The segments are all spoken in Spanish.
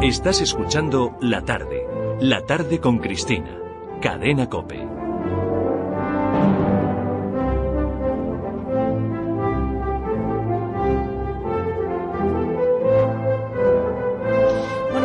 Estás escuchando La Tarde con Cristina, Cadena COPE.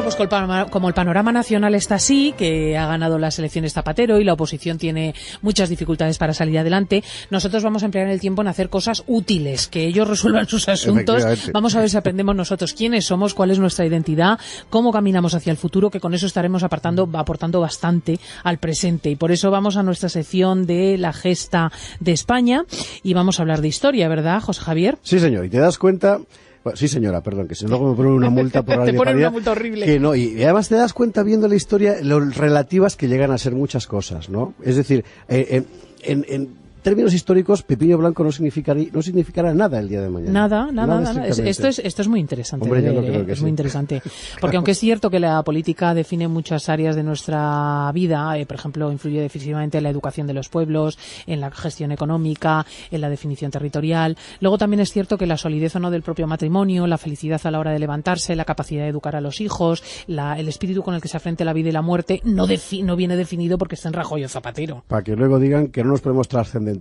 Pues como el panorama nacional está así, que ha ganado las elecciones Zapatero y la oposición tiene muchas dificultades para salir adelante, nosotros vamos a emplear el tiempo en hacer cosas útiles, que ellos resuelvan sus asuntos. Vamos a ver si aprendemos nosotros quiénes somos, cuál es nuestra identidad, cómo caminamos hacia el futuro, que con eso estaremos aportando bastante al presente. Y por eso vamos a nuestra sección de la gesta de España y vamos a hablar de historia, ¿verdad, José Javier? Sí, señor, y te das cuenta... Bueno, sí, señora, perdón, que si luego me ponen una multa por radiofonía. Te ponen una multa horrible. Que no, y además te das cuenta viendo la historia lo relativas que llegan a ser muchas cosas, ¿no? Es decir, en términos históricos, Pepiño Blanco no significará nada el día de mañana. Nada. Esto es muy interesante. Hombre, yo no creo que es sí. muy interesante. Porque aunque es cierto que la política define muchas áreas de nuestra vida, por ejemplo, influye decisivamente en la educación de los pueblos, en la gestión económica, en la definición territorial. Luego también es cierto que la solidez o no del propio matrimonio, la felicidad a la hora de levantarse, la capacidad de educar a los hijos, el espíritu con el que se afronta la vida y la muerte, no viene definido porque está en Rajoy o Zapatero. Para que luego digan que no nos ponemos trascendentales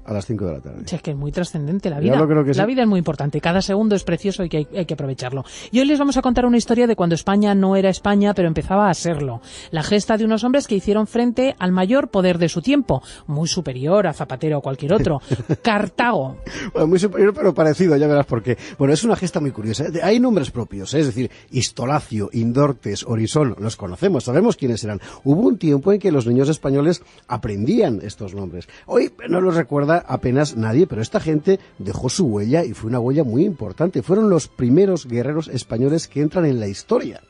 a las 5 de la tarde. Es que es muy trascendente la vida. Yo creo que sí. La vida es muy importante. Cada segundo es precioso y que hay que aprovecharlo. Y hoy les vamos a contar una historia de cuando España no era España, pero empezaba a serlo. La gesta de unos hombres que hicieron frente al mayor poder de su tiempo, muy superior a Zapatero o cualquier otro. Cartago. Bueno, muy superior, pero parecido, ya verás por qué. Bueno, es una gesta muy curiosa. Hay nombres propios, es decir, Istolacio, Indortes, Orisón, los conocemos, sabemos quiénes eran. Hubo un tiempo en que los niños españoles aprendían estos nombres. Hoy no los recuerda apenas nadie, pero esta gente dejó su huella y fue una huella muy importante. Fueron los primeros guerreros españoles que entran en la historia.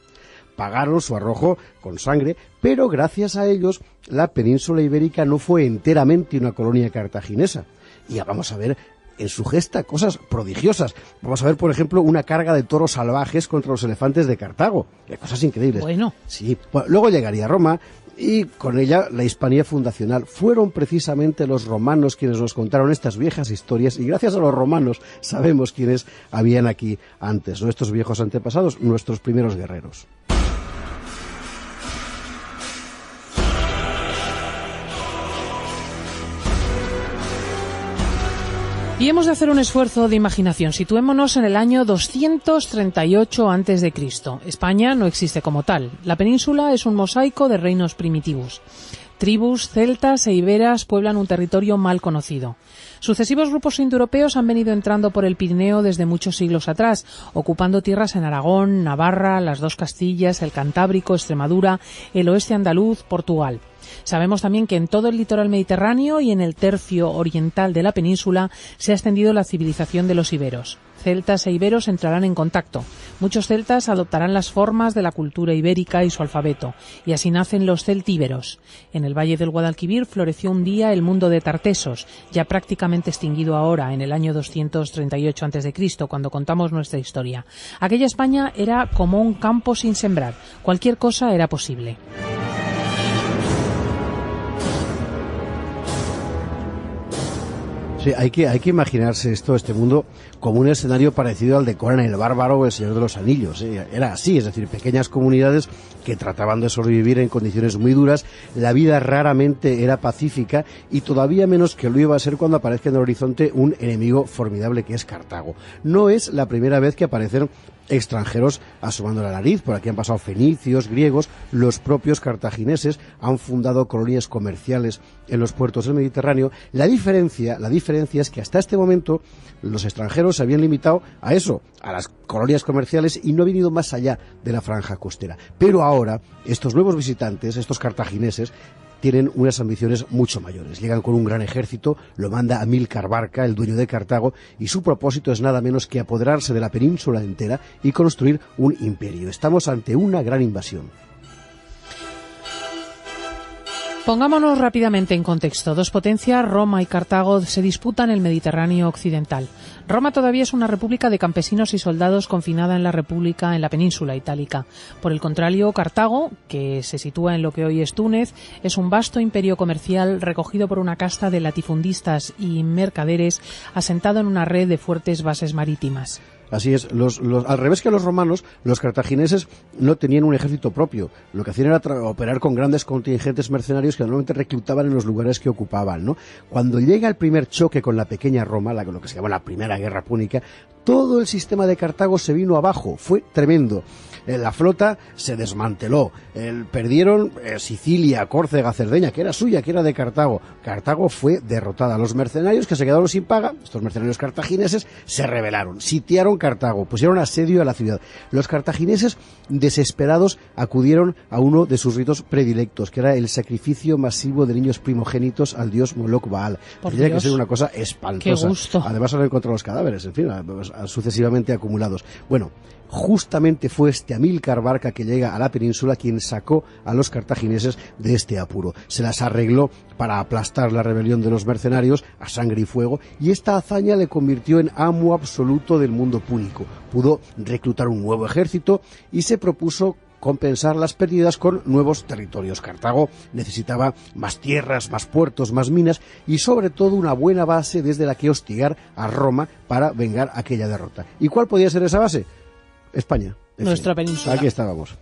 Pagaron su arrojo con sangre, pero gracias a ellos la península ibérica no fue enteramente una colonia cartaginesa. Y ya vamos a ver en su gesta cosas prodigiosas. Vamos a ver, por ejemplo, una carga de toros salvajes contra los elefantes de Cartago. Cosas increíbles. Bueno. Sí. Bueno, luego llegaría Roma y con ella la Hispanía fundacional. Fueron precisamente los romanos quienes nos contaron estas viejas historias y gracias a los romanos sabemos quiénes habían aquí antes, nuestros viejos antepasados, nuestros primeros guerreros. Y hemos de hacer un esfuerzo de imaginación. Situémonos en el año 238 a.C. España no existe como tal. La península es un mosaico de reinos primitivos. Tribus celtas e iberas pueblan un territorio mal conocido. Sucesivos grupos indoeuropeos han venido entrando por el Pirineo desde muchos siglos atrás, ocupando tierras en Aragón, Navarra, las dos Castillas, el Cantábrico, Extremadura, el oeste andaluz, Portugal. Sabemos también que en todo el litoral mediterráneo y en el tercio oriental de la península se ha extendido la civilización de los iberos. Celtas e iberos entrarán en contacto. Muchos celtas adoptarán las formas de la cultura ibérica y su alfabeto, y así nacen los celtíberos. En el valle del Guadalquivir floreció un día el mundo de Tartesos, ya prácticamente extinguido ahora, en el año 238 a.C., cuando contamos nuestra historia. Aquella España era como un campo sin sembrar. Cualquier cosa era posible. Sí, hay que imaginarse este mundo como un escenario parecido al de Conan el Bárbaro o el Señor de los Anillos. Era así, es decir, pequeñas comunidades que trataban de sobrevivir en condiciones muy duras. La vida raramente era pacífica y todavía menos que lo iba a ser cuando aparezca en el horizonte un enemigo formidable que es Cartago. No es la primera vez que aparecen extranjeros asomando la nariz. Por aquí han pasado fenicios, griegos, los propios cartagineses han fundado colonias comerciales en los puertos del Mediterráneo. La diferencia es que hasta este momento los extranjeros se habían limitado a eso, a las colonias comerciales y no han venido más allá de la franja costera. Pero ahora estos nuevos visitantes, estos cartagineses, tienen unas ambiciones mucho mayores. Llegan con un gran ejército, lo manda Amílcar Barca, el dueño de Cartago, y su propósito es nada menos que apoderarse de la península entera y construir un imperio. Estamos ante una gran invasión. Pongámonos rápidamente en contexto. Dos potencias, Roma y Cartago, se disputan el Mediterráneo occidental. Roma todavía es una república de campesinos y soldados confinada en la península itálica. Por el contrario, Cartago, que se sitúa en lo que hoy es Túnez, es un vasto imperio comercial recogido por una casta de latifundistas y mercaderes asentado en una red de fuertes bases marítimas. Así es, al revés que los romanos, los cartagineses no tenían un ejército propio. Lo que hacían era operar con grandes contingentes mercenarios que normalmente reclutaban en los lugares que ocupaban, ¿no? Cuando llega el primer choque con la pequeña Roma, lo que se llama la Primera Guerra Púnica, todo el sistema de Cartago se vino abajo, fue tremendo. La flota se desmanteló, perdieron Sicilia, Córcega, Cerdeña, que era suya, que era de Cartago. Cartago fue derrotada. Los mercenarios que se quedaron sin paga, estos mercenarios cartagineses, se rebelaron, sitiaron Cartago, pusieron asedio a la ciudad. Los cartagineses, desesperados, acudieron a uno de sus ritos predilectos, que era el sacrificio masivo de niños primogénitos al dios Moloch Baal. Tendría que ser una cosa espantosa. Qué gusto. Además han encontrado los cadáveres, en fin, sucesivamente acumulados. Bueno, justamente fue este Amílcar Barca que llega a la península quien sacó a los cartagineses de este apuro. Se las arregló para aplastar la rebelión de los mercenarios a sangre y fuego, y esta hazaña le convirtió en amo absoluto del mundo púnico. Pudo reclutar un nuevo ejército y se propuso compensar las pérdidas con nuevos territorios. Cartago necesitaba más tierras, más puertos, más minas y sobre todo una buena base desde la que hostigar a Roma para vengar aquella derrota. ¿Y cuál podía ser esa base? España. Nuestra península. Aquí estábamos.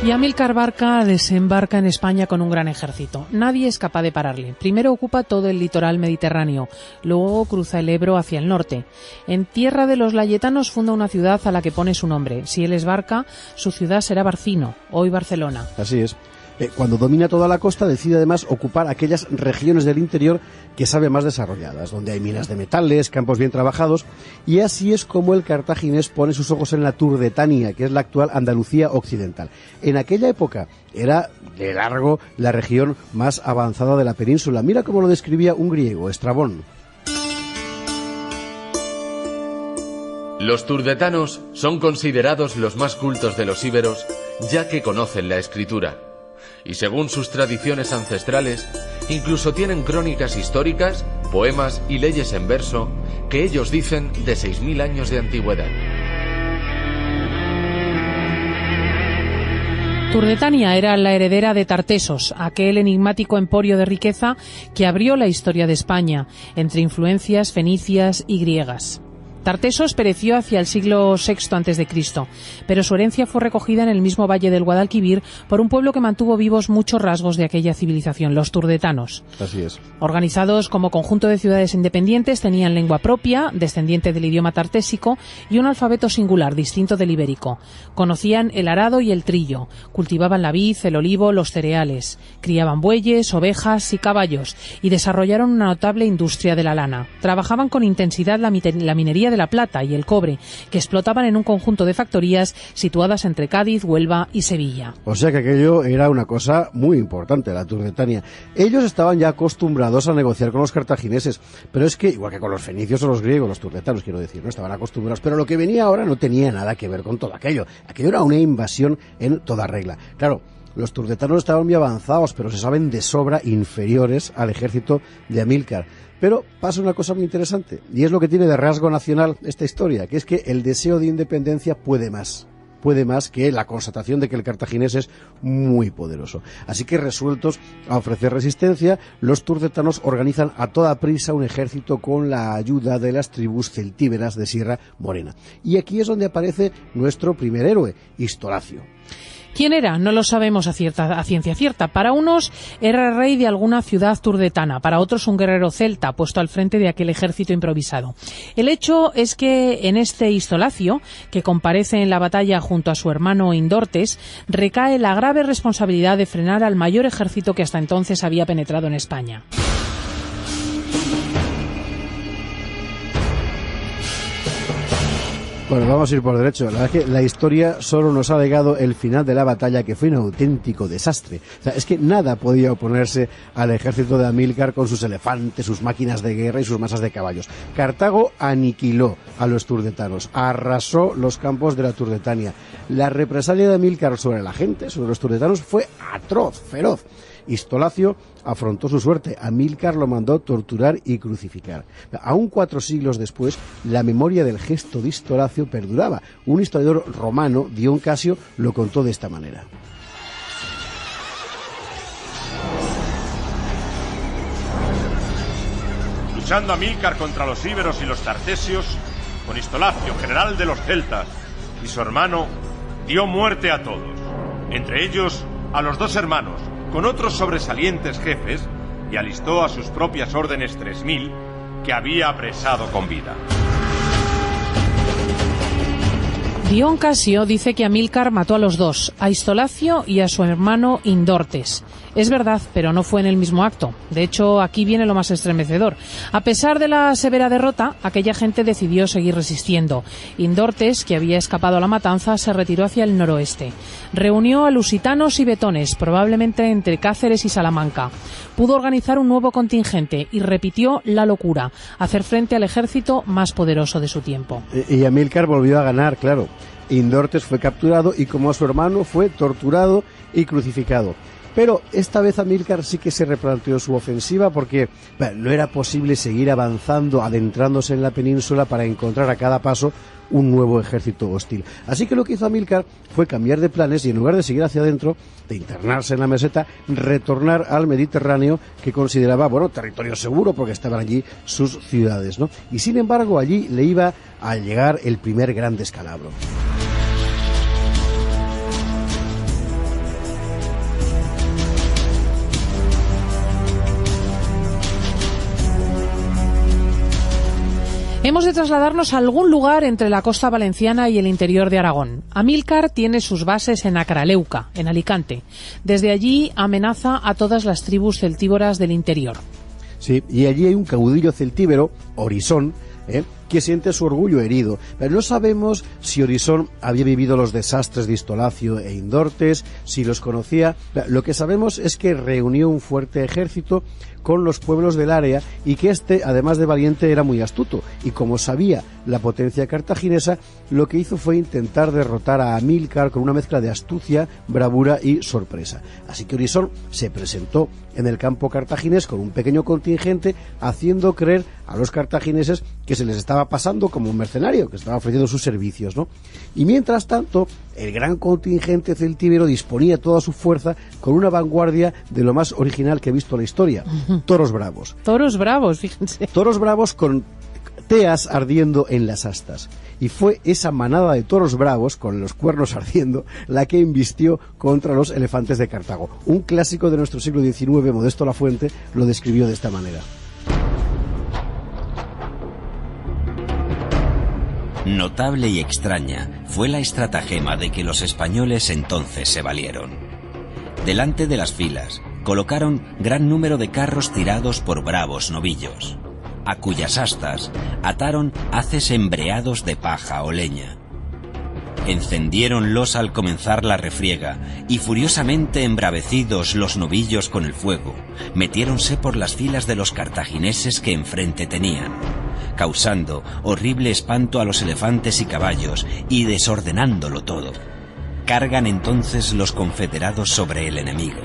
Y Amílcar Barca desembarca en España con un gran ejército. Nadie es capaz de pararle. Primero ocupa todo el litoral mediterráneo, luego cruza el Ebro hacia el norte. En tierra de los layetanos funda una ciudad a la que pone su nombre. Si él es Barca, su ciudad será Barcino, hoy Barcelona. Así es. Cuando domina toda la costa, decide además ocupar aquellas regiones del interior que sabe más desarrolladas, donde hay minas de metales, campos bien trabajados, y así es como el cartaginés pone sus ojos en la Turdetania, que es la actual Andalucía occidental. En aquella época era de largo la región más avanzada de la península. Mira cómo lo describía un griego, Estrabón. Los turdetanos son considerados los más cultos de los íberos, ya que conocen la escritura. Y según sus tradiciones ancestrales, incluso tienen crónicas históricas, poemas y leyes en verso que ellos dicen de 6.000 años de antigüedad. Turdetania era la heredera de Tartesos, aquel enigmático emporio de riqueza que abrió la historia de España, entre influencias fenicias y griegas. Tartesos pereció hacia el siglo VI a.C., pero su herencia fue recogida en el mismo valle del Guadalquivir por un pueblo que mantuvo vivos muchos rasgos de aquella civilización, los turdetanos. Así es. Organizados como conjunto de ciudades independientes, tenían lengua propia, descendiente del idioma tartésico, y un alfabeto singular, distinto del ibérico. Conocían el arado y el trillo, cultivaban la vid, el olivo, los cereales, criaban bueyes, ovejas y caballos, y desarrollaron una notable industria de la lana. Trabajaban con intensidad la minería de la plata y el cobre, que explotaban en un conjunto de factorías situadas entre Cádiz, Huelva y Sevilla. O sea que aquello era una cosa muy importante, la Turdetania. Ellos estaban ya acostumbrados a negociar con los cartagineses, pero es que, igual que con los fenicios o los griegos, los turdetanos quiero decir, no estaban acostumbrados, pero lo que venía ahora no tenía nada que ver con todo aquello. Aquello era una invasión en toda regla. Claro, los turdetanos estaban muy avanzados, pero se saben de sobra inferiores al ejército de Amílcar. Pero pasa una cosa muy interesante, y es lo que tiene de rasgo nacional esta historia, que es que el deseo de independencia puede más que la constatación de que el cartaginés es muy poderoso. Así que, resueltos a ofrecer resistencia, los turdetanos organizan a toda prisa un ejército con la ayuda de las tribus celtíberas de Sierra Morena. Y aquí es donde aparece nuestro primer héroe, Istolacio. ¿Quién era? No lo sabemos a ciencia cierta. Para unos era rey de alguna ciudad turdetana, para otros un guerrero celta puesto al frente de aquel ejército improvisado. El hecho es que en este Istolacio, que comparece en la batalla junto a su hermano Indortes, recae la grave responsabilidad de frenar al mayor ejército que hasta entonces había penetrado en España. Bueno, vamos a ir por derecho. La verdad es que la historia solo nos ha legado el final de la batalla, que fue un auténtico desastre. O sea, es que nada podía oponerse al ejército de Amílcar con sus elefantes, sus máquinas de guerra y sus masas de caballos. Cartago aniquiló a los turdetanos, arrasó los campos de la Turdetania. La represalia de Amílcar sobre la gente, sobre los turdetanos, fue atroz, feroz. Istolacio afrontó su suerte. Amílcar lo mandó torturar y crucificar. Aún 4 siglos después, la memoria del gesto de Istolacio perduraba. Un historiador romano, Dion Casio, lo contó de esta manera. luchando Amílcar contra los íberos y los tartesios, con Istolacio, general de los celtas, y su hermano, dio muerte a todos, entre ellos a los 2 hermanos, con otros sobresalientes jefes, y alistó a sus propias órdenes 3000 que había apresado con vida. Dion Casio dice que Amílcar mató a los 2, a Istolacio y a su hermano Indortes. Es verdad, pero no fue en el mismo acto. De hecho, aquí viene lo más estremecedor. A pesar de la severa derrota, aquella gente decidió seguir resistiendo. Indortes, que había escapado a la matanza, se retiró hacia el noroeste. Reunió a lusitanos y betones, probablemente entre Cáceres y Salamanca. Pudo organizar un nuevo contingente y repitió la locura, hacer frente al ejército más poderoso de su tiempo. Y Amílcar volvió a ganar, claro. Indortes fue capturado y, como a su hermano, fue torturado y crucificado. Pero esta vez Amílcar sí que se replanteó su ofensiva porque no era posible seguir avanzando, adentrándose en la península para encontrar a cada paso un nuevo ejército hostil. Así que lo que hizo Amílcar fue cambiar de planes y, en lugar de seguir hacia adentro, de internarse en la meseta, retornar al Mediterráneo, que consideraba, territorio seguro porque estaban allí sus ciudades, ¿no? Y sin embargo allí le iba a llegar el primer gran descalabro. Hemos de trasladarnos a algún lugar entre la costa valenciana y el interior de Aragón. Amílcar tiene sus bases en Acraleuca, en Alicante. Desde allí amenaza a todas las tribus celtíberas del interior. Sí, y allí hay un caudillo celtíbero, Orisón, que siente su orgullo herido. Pero no sabemos si Orisón había vivido los desastres de Istolacio e Indortes, si los conocía. Lo que sabemos es que reunió un fuerte ejército con los pueblos del área y que además de valiente, era muy astuto. Y como sabía la potencia cartaginesa, lo que hizo fue intentar derrotar a Amílcar con una mezcla de astucia, bravura y sorpresa. Así que Orisón se presentó en el campo cartaginés con un pequeño contingente, haciendo creer a los cartagineses que se les estaba pasando como un mercenario, que estaba ofreciendo sus servicios, ¿no? Y mientras tanto, el gran contingente celtíbero disponía toda su fuerza con una vanguardia de lo más original que he visto en la historia. Toros bravos. Toros bravos, fíjense. Toros bravos con teas ardiendo en las astas. Y fue esa manada de toros bravos, con los cuernos ardiendo, la que embistió contra los elefantes de Cartago. Un clásico de nuestro siglo XIX, Modesto Lafuente, lo describió de esta manera. Notable y extraña fue la estratagema de que los españoles entonces se valieron. Delante de las filas colocaron gran número de carros tirados por bravos novillos, a cuyas astas ataron haces embreados de paja o leña. Encendiéronlos al comenzar la refriega, y furiosamente embravecidos los novillos con el fuego, metiéronse por las filas de los cartagineses que enfrente tenían, causando horrible espanto a los elefantes y caballos y desordenándolo todo. Cargan entonces los confederados sobre el enemigo,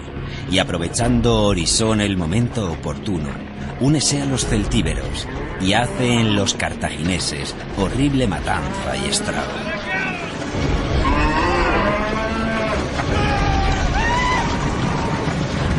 y aprovechando Orisón el momento oportuno, únese a los celtíberos y hace en los cartagineses horrible matanza y estrago.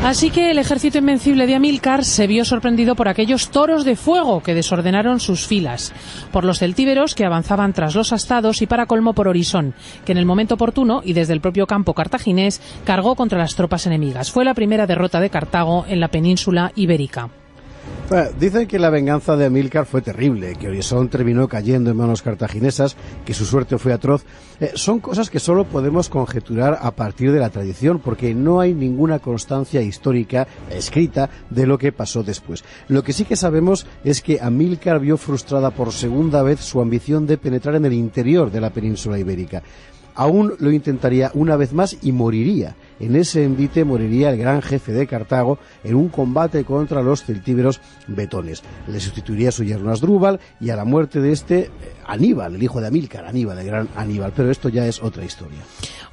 Así que el ejército invencible de Amílcar se vio sorprendido por aquellos toros de fuego que desordenaron sus filas, por los celtíberos que avanzaban tras los astados y, para colmo, por Orisón, que en el momento oportuno y desde el propio campo cartaginés cargó contra las tropas enemigas. Fue la primera derrota de Cartago en la península ibérica. Dicen que la venganza de Amílcar fue terrible, que Orisón terminó cayendo en manos cartaginesas, que su suerte fue atroz. Son cosas que solo podemos conjeturar a partir de la tradición, porque no hay ninguna constancia histórica escrita de lo que pasó después. Lo que sí que sabemos es que Amílcar vio frustrada por segunda vez su ambición de penetrar en el interior de la península ibérica. Aún lo intentaría una vez más y moriría. En ese envite moriría el gran jefe de Cartago en un combate contra los celtíberos betones. Le sustituiría su yerno Asdrúbal y, a la muerte de Aníbal, el hijo de Amílcar, Aníbal, el gran Aníbal. Pero esto ya es otra historia.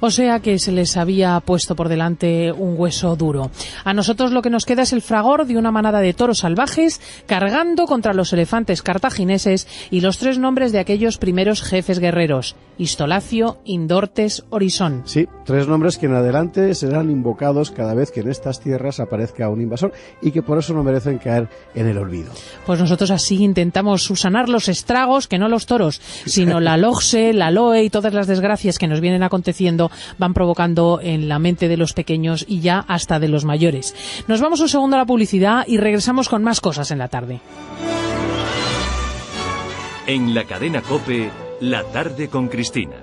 O sea que se les había puesto por delante un hueso duro. A nosotros lo que nos queda es el fragor de una manada de toros salvajes cargando contra los elefantes cartagineses y los 3 nombres de aquellos primeros jefes guerreros: Istolacio, Indortes Ortes Orisón. Sí, 3 nombres que en adelante serán invocados cada vez que en estas tierras aparezca un invasor y que por eso no merecen caer en el olvido. Pues nosotros así intentamos subsanar los estragos, que no los toros, sino la LOGSE, la LOE y todas las desgracias que nos vienen aconteciendo van provocando en la mente de los pequeños y ya hasta de los mayores. Nos vamos un segundo a la publicidad y regresamos con más cosas en la tarde. En la cadena COPE, La tarde con Cristina.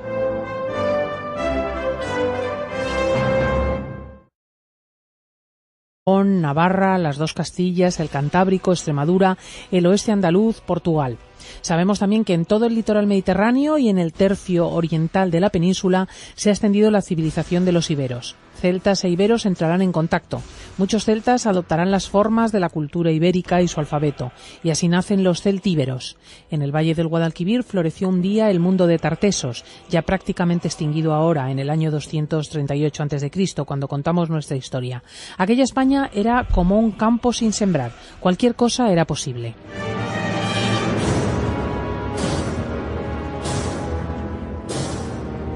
Navarra, las 2 Castillas, el Cantábrico, Extremadura, el oeste andaluz, Portugal. Sabemos también que en todo el litoral mediterráneo y en el tercio oriental de la península se ha extendido la civilización de los iberos. Celtas e iberos entrarán en contacto. Muchos celtas adoptarán las formas de la cultura ibérica y su alfabeto, y así nacen los celtíberos. En el valle del Guadalquivir floreció un día el mundo de Tartesos, ya prácticamente extinguido ahora, en el año 238 a.C., cuando contamos nuestra historia. Aquella España era como un campo sin sembrar. Cualquier cosa era posible.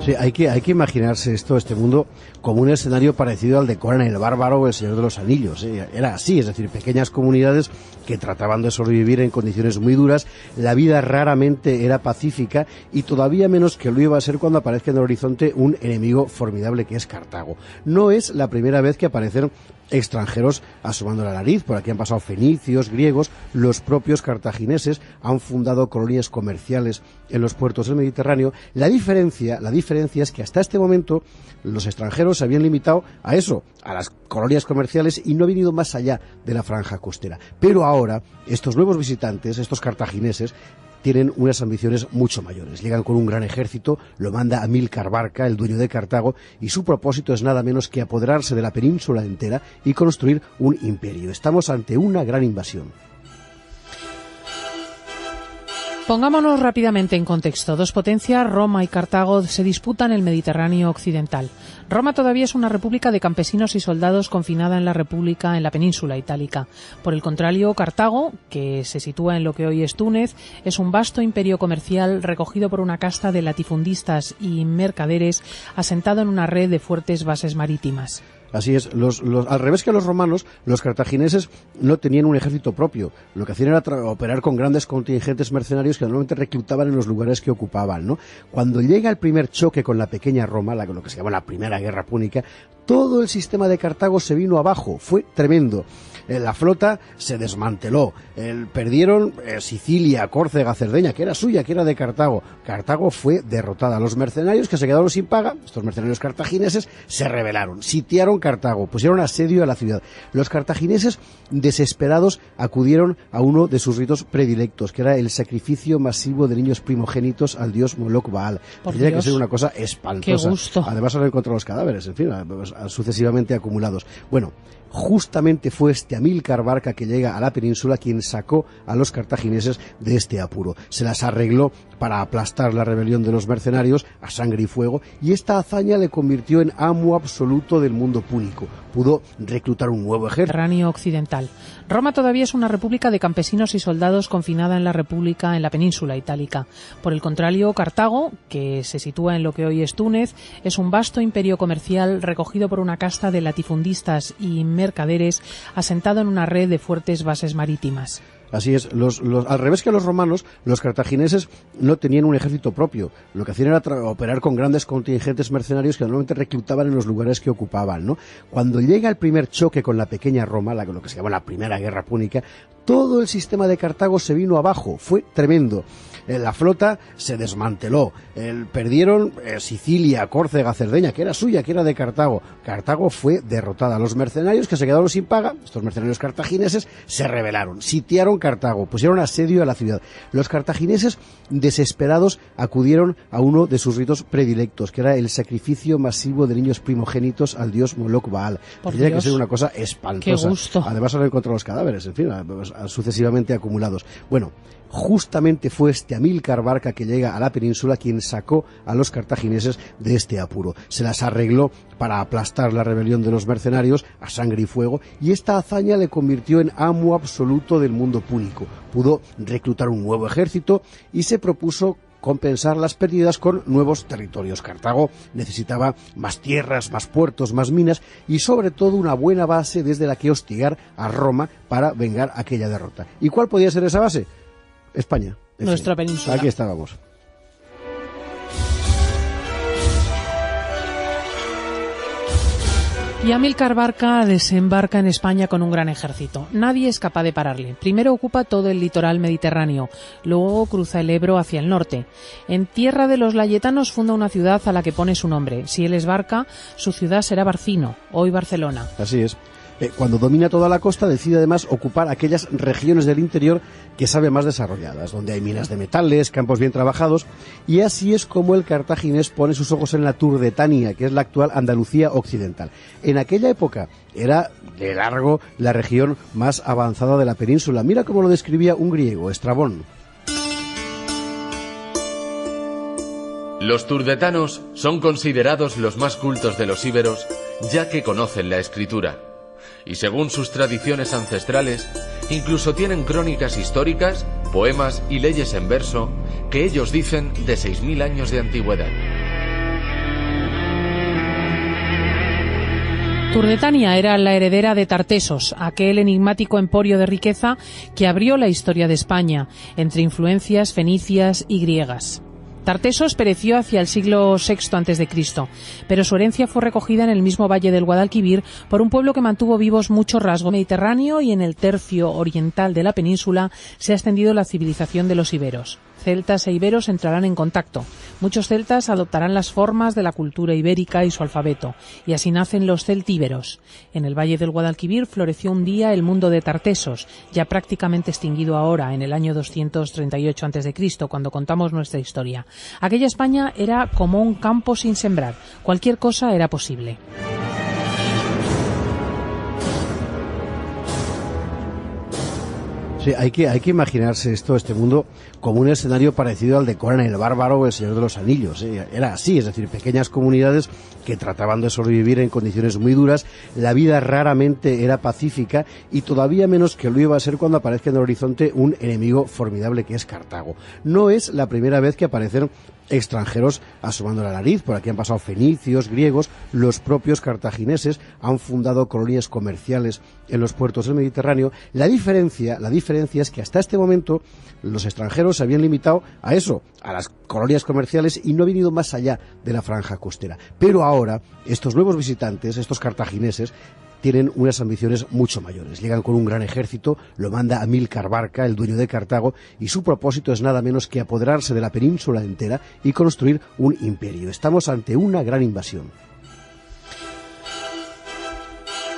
Sí, hay que imaginarse este mundo como un escenario parecido al de Conan el Bárbaro o el Señor de los Anillos. Era así, es decir, pequeñas comunidades que trataban de sobrevivir en condiciones muy duras, la vida raramente era pacífica y todavía menos que lo iba a ser cuando aparezca en el horizonte un enemigo formidable que es Cartago. No es la primera vez que aparecen extranjeros asomando la nariz. Por aquí han pasado fenicios, griegos, los propios cartagineses han fundado colonias comerciales en los puertos del Mediterráneo. La diferencia es que hasta este momento los extranjeros se habían limitado a eso, a las colonias comerciales, y no han venido más allá de la franja costera. Pero ahora estos nuevos visitantes, estos cartagineses, tienen unas ambiciones mucho mayores. Llegan con un gran ejército, lo manda Amílcar Barca, el dueño de Cartago, y su propósito es nada menos que apoderarse de la península entera y construir un imperio. Estamos ante una gran invasión. Pongámonos rápidamente en contexto. 2 potencias, Roma y Cartago, se disputan el Mediterráneo occidental. Roma todavía es una república de campesinos y soldados confinada en la península itálica. Por el contrario, Cartago, que se sitúa en lo que hoy es Túnez, es un vasto imperio comercial recogido por una casta de latifundistas y mercaderes asentado en una red de fuertes bases marítimas. Así es, al revés que los romanos, los cartagineses no tenían un ejército propio. Lo que hacían era operar con grandes contingentes mercenarios que normalmente reclutaban en los lugares que ocupaban, ¿no? Cuando llega el primer choque con la pequeña Roma, lo que se llama la Primera Guerra Púnica, todo el sistema de Cartago se vino abajo, fue tremendo. La flota se desmanteló, perdieron Sicilia, Córcega, Cerdeña, que era suya, que era de Cartago. Cartago fue derrotada. Los mercenarios que se quedaron sin paga, estos mercenarios cartagineses, se rebelaron, sitiaron Cartago, pusieron asedio a la ciudad. Los cartagineses, desesperados, acudieron a uno de sus ritos predilectos, que era el sacrificio masivo de niños primogénitos al dios Moloch Baal. Tendría que ser una cosa espantosa. ¡Qué gusto! Además, han encontrado los cadáveres, en fin, sucesivamente acumulados. Bueno, justamente fue este Amílcar Barca que llega a la península quien sacó a los cartagineses de este apuro. Se las arregló para aplastar la rebelión de los mercenarios a sangre y fuego, y esta hazaña le convirtió en amo absoluto del mundo púnico. Pudo reclutar un nuevo ejército. Mediterráneo occidental. Roma todavía es una república de campesinos y soldados confinada en la península itálica. Por el contrario, Cartago, que se sitúa en lo que hoy es Túnez, es un vasto imperio comercial recogido por una casta de latifundistas y mercaderes asentado en una red de fuertes bases marítimas. Así es, al revés que los romanos, los cartagineses no tenían un ejército propio. Lo que hacían era operar con grandes contingentes mercenarios que normalmente reclutaban en los lugares que ocupaban, ¿no? Cuando llega el primer choque con la pequeña Roma, lo que se llama la Primera Guerra Púnica, todo el sistema de Cartago se vino abajo, fue tremendo. La flota se desmanteló, perdieron Sicilia, Córcega, Cerdeña, que era suya, que era de Cartago. Cartago fue derrotada. Los mercenarios que se quedaron sin paga, estos mercenarios cartagineses, se rebelaron, sitiaron Cartago, pusieron asedio a la ciudad. Los cartagineses, desesperados, acudieron a uno de sus ritos predilectos, que era el sacrificio masivo de niños primogénitos al dios Moloch Baal. Tendría que ser una cosa espantosa. ¡Qué gusto! Además, han encontrado los cadáveres, en fin, sucesivamente acumulados. Bueno, justamente fue este Amílcar Barca que llega a la península quien sacó a los cartagineses de este apuro. Se las arregló para aplastar la rebelión de los mercenarios a sangre y fuego, y esta hazaña le convirtió en amo absoluto del mundo púnico. Pudo reclutar un nuevo ejército y se propuso compensar las pérdidas con nuevos territorios. Cartago necesitaba más tierras, más puertos, más minas y sobre todo una buena base desde la que hostigar a Roma para vengar aquella derrota. ¿Y cuál podía ser esa base? España. Nuestra península. Aquí estábamos. Y Amílcar Barca desembarca en España con un gran ejército. Nadie es capaz de pararle. Primero ocupa todo el litoral mediterráneo, luego cruza el Ebro hacia el norte. En tierra de los layetanos funda una ciudad a la que pone su nombre. Si él es Barca, su ciudad será Barcino, hoy Barcelona. Así es. Cuando domina toda la costa, decide además ocupar aquellas regiones del interior que sabe más desarrolladas, donde hay minas de metales, campos bien trabajados, y así es como el cartaginés pone sus ojos en la Turdetania, que es la actual Andalucía occidental. En aquella época era, de largo, la región más avanzada de la península. Mira cómo lo describía un griego, Estrabón. Los turdetanos son considerados los más cultos de los íberos, ya que conocen la escritura. Y según sus tradiciones ancestrales, incluso tienen crónicas históricas, poemas y leyes en verso que ellos dicen de 6.000 años de antigüedad. Turdetania era la heredera de Tartesos, aquel enigmático emporio de riqueza que abrió la historia de España, entre influencias fenicias y griegas. Tartesos pereció hacia el siglo VI a.C., pero su herencia fue recogida en el mismo valle del Guadalquivir por un pueblo que mantuvo vivos muchos rasgos mediterráneo, y en el tercio oriental de la península se ha extendido la civilización de los iberos. Celtas e iberos entrarán en contacto. Muchos celtas adoptarán las formas de la cultura ibérica y su alfabeto, y así nacen los celtíberos. En el valle del Guadalquivir floreció un día el mundo de Tartesos, ya prácticamente extinguido ahora, en el año 238 a.C., cuando contamos nuestra historia. Aquella España era como un campo sin sembrar. Cualquier cosa era posible. Sí, hay que imaginarse este mundo como un escenario parecido al de Conan el Bárbaro o el Señor de los Anillos. Era así, es decir, pequeñas comunidades que trataban de sobrevivir en condiciones muy duras. La vida raramente era pacífica y todavía menos que lo iba a ser cuando aparezca en el horizonte un enemigo formidable que es Cartago. No es la primera vez que aparecen extranjeros asomando la nariz. Por aquí han pasado fenicios, griegos, los propios cartagineses han fundado colonias comerciales en los puertos del Mediterráneo. La diferencia es que hasta este momento los extranjeros se habían limitado a eso, a las colonias comerciales, y no han venido más allá de la franja costera. Pero ahora estos nuevos visitantes, estos cartagineses, tienen unas ambiciones mucho mayores. Llegan con un gran ejército, lo manda Amílcar Barca, el dueño de Cartago, y su propósito es nada menos que apoderarse de la península entera y construir un imperio. Estamos ante una gran invasión.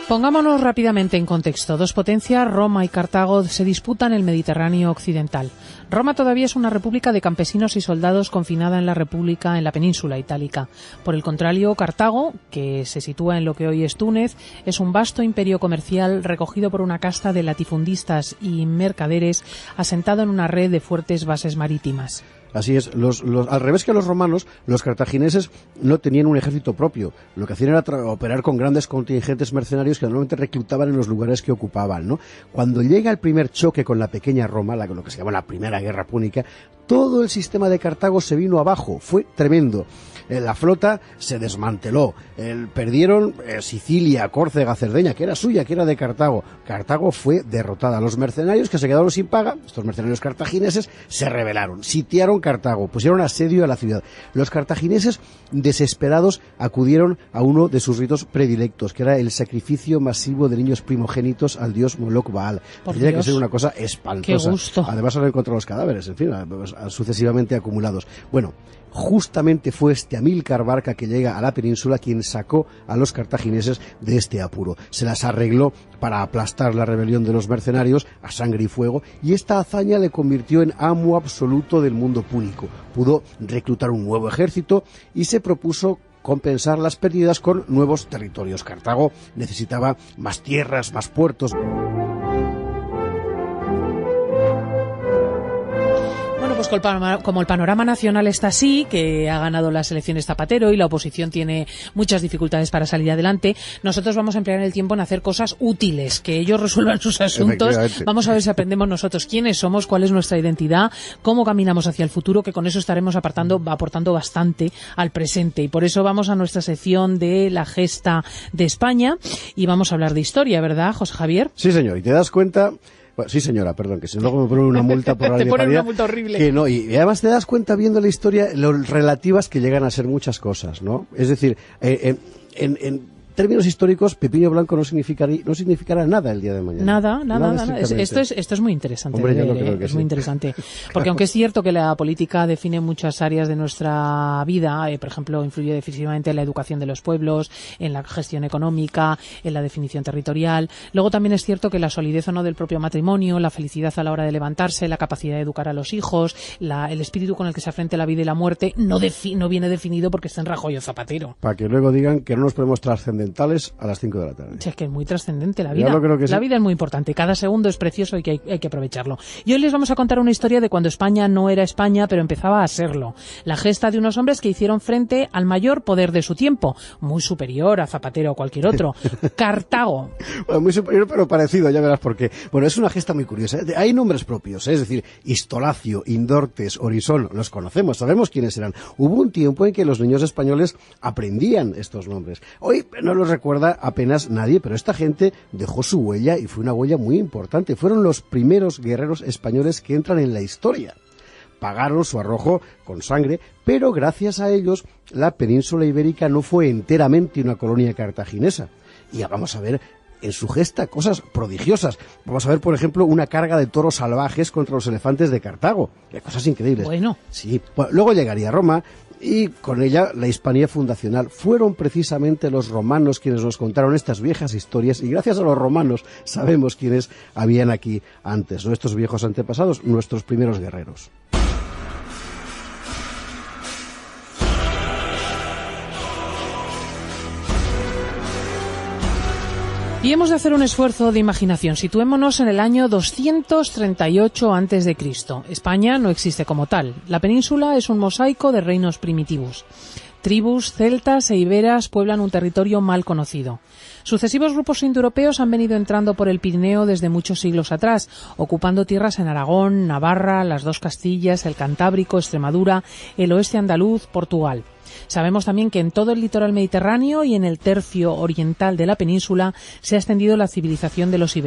Pongámonos rápidamente en contexto. Dos potencias, Roma y Cartago, se disputan el Mediterráneo occidental. Roma todavía es una república de campesinos y soldados confinada en la península itálica. Por el contrario, Cartago, que se sitúa en lo que hoy es Túnez, es un vasto imperio comercial recogido por una casta de latifundistas y mercaderes asentado en una red de fuertes bases marítimas. Así es, al revés que los romanos, los cartagineses no tenían un ejército propio. Lo que hacían era operar con grandes contingentes mercenarios que normalmente reclutaban en los lugares que ocupaban, ¿no? Cuando llega el primer choque con la pequeña Roma, lo que se llama la Primera Guerra Púnica, todo el sistema de Cartago se vino abajo, fue tremendo. La flota se desmanteló, perdieron Sicilia, Córcega, Cerdeña, que era suya, que era de Cartago. Cartago fue derrotada. Los mercenarios que se quedaron sin paga, estos mercenarios cartagineses, se rebelaron, sitiaron Cartago, pusieron asedio a la ciudad. Los cartagineses, desesperados, acudieron a uno de sus ritos predilectos, que era el sacrificio masivo de niños primogénitos al dios Moloch Baal. Tendría que ser una cosa espantosa. ¡Qué gusto! Además, han encontrado los cadáveres, en fin, sucesivamente acumulados. Bueno, justamente fue este Amílcar Barca que llega a la península quien sacó a los cartagineses de este apuro. Se las arregló para aplastar la rebelión de los mercenarios a sangre y fuego, y esta hazaña le convirtió en amo absoluto del mundo púnico. Pudo reclutar un nuevo ejército y se propuso compensar las pérdidas con nuevos territorios. Cartago necesitaba más tierras, más puertos. Pues como el panorama nacional está así, que ha ganado las elecciones Zapatero y la oposición tiene muchas dificultades para salir adelante, nosotros vamos a emplear el tiempo en hacer cosas útiles, que ellos resuelvan sus asuntos. Vamos a ver si aprendemos nosotros quiénes somos, cuál es nuestra identidad, cómo caminamos hacia el futuro, que con eso estaremos aportando bastante al presente. Y por eso vamos a nuestra sección de la gesta de España y vamos a hablar de historia, ¿verdad, José Javier? Sí, señor, y te das cuenta... Bueno, sí, señora, perdón, que si luego me ponen una multa por la te ponen una multa horrible. Que no, y además te das cuenta viendo la historia lo relativas que llegan a ser muchas cosas, ¿no? Es decir, en términos históricos, Pepiño Blanco no significará nada el día de mañana. Nada. Esto es muy interesante. Hombre, yo creo que es sí. muy interesante. Porque aunque es cierto que la política define muchas áreas de nuestra vida, por ejemplo, influye decisivamente en la educación de los pueblos, en la gestión económica, en la definición territorial. Luego también es cierto que la solidez o no del propio matrimonio, la felicidad a la hora de levantarse, la capacidad de educar a los hijos, el espíritu con el que se afronta la vida y la muerte, no viene definido porque está en Rajoy o Zapatero. Para que luego digan que no nos podemos trascender a las 5 de la tarde. Sí, es que es muy trascendente la vida. Creo que sí. La vida es muy importante. Cada segundo es precioso y que hay que aprovecharlo. Y hoy les vamos a contar una historia de cuando España no era España, pero empezaba a serlo. La gesta de unos hombres que hicieron frente al mayor poder de su tiempo, muy superior a Zapatero o cualquier otro. Cartago. Bueno, muy superior, pero parecido, ya verás por qué. Bueno, es una gesta muy curiosa. Hay nombres propios, es decir, Istolacio, Indortes, Orisón, los conocemos, sabemos quiénes eran. Hubo un tiempo en que los niños españoles aprendían estos nombres. Hoy no los recuerda apenas nadie, pero esta gente dejó su huella y fue una huella muy importante. Fueron los primeros guerreros españoles que entran en la historia. Pagaron su arrojo con sangre, pero gracias a ellos la península ibérica no fue enteramente una colonia cartaginesa. Y ya vamos a ver en su gesta cosas prodigiosas. Vamos a ver, por ejemplo, una carga de toros salvajes contra los elefantes de Cartago. Cosas increíbles. Bueno. Sí. Bueno, luego llegaría Roma y con ella la Hispanía fundacional. Fueron precisamente los romanos quienes nos contaron estas viejas historias y gracias a los romanos sabemos quiénes habían aquí antes, nuestros viejos antepasados, nuestros primeros guerreros. Y hemos de hacer un esfuerzo de imaginación. Situémonos en el año 238 a.C. España no existe como tal. La península es un mosaico de reinos primitivos. Tribus celtas e iberas pueblan un territorio mal conocido. Sucesivos grupos indoeuropeos han venido entrando por el Pirineo desde muchos siglos atrás, ocupando tierras en Aragón, Navarra, las dos Castillas, el Cantábrico, Extremadura, el oeste andaluz, Portugal. Sabemos también que en todo el litoral mediterráneo y en el tercio oriental de la península se ha extendido la civilización de los iberos.